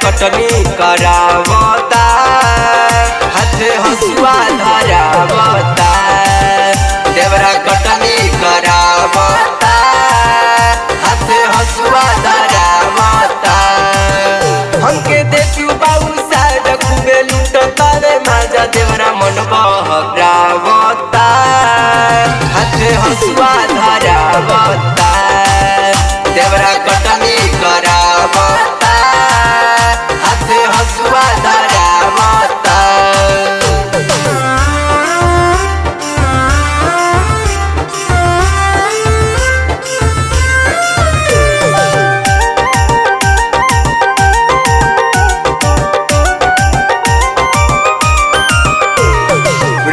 कटनी करावता हाथे हसुआ धरावता देवरा कटनी करावता हाथे हसुआ धरावता हमके देखू बाबू साइड खूबे लूटता रे माजा देवरा मन बहरावता हाथे हसुआ धरावता देवरा कटनी करावता हाथे हसुआ धरावता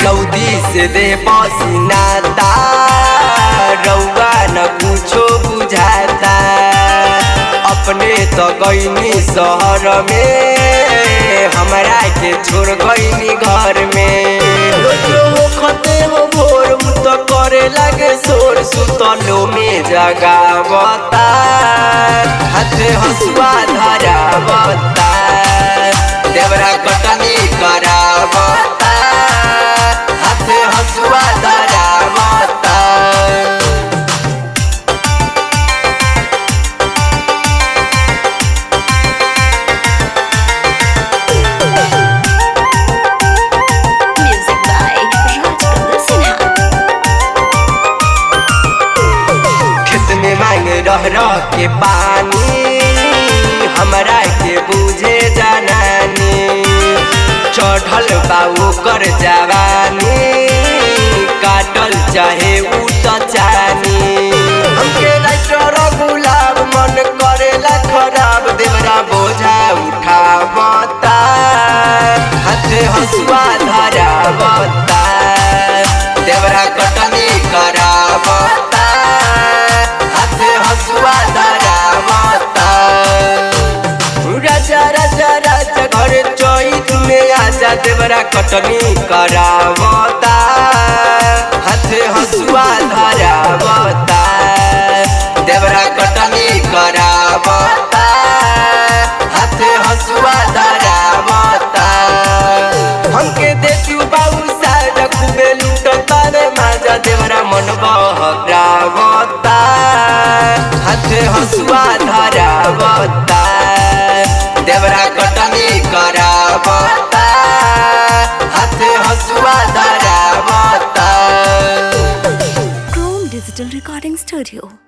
रौदी से दे पसीनाता रौआ न कुछो बुझाता अपने तो गईनी शहर में हमरा के छोड़ गईनी घर में खते हो भोर तो करे लगे शोर सुतलो में जगावता हाथे हसुआ धरावता देवरा कटनी करावता हाथे हसुआ धरावता Music by Rajkumar Sinha. खेत में मांग रह के पानी हमरा के बुझे जानानी चढ़ल बाऊ कर जवानी काटल चाहे उत चानी हमके राइटर गुलाब मन करेला खराब देवरा बोझा उठावता हाथे हसुआ धरावता देवरा कटनी करावता हाथे हसुआ धरावता राजा राजा राजा घर चौथ में आजा देवरा कटनी करावता हाथे हसुआ धरावता देवरा कटनी करावता हाथे हसुआ धरावता हमके देखू बाबू साइड खूबे लूटता रे माजा देवरा मन बहरावता हाथे हसुआ धरावता देवरा कटनी करावता हाथे हसुआ धरावता Chrome Digital Recording Studio.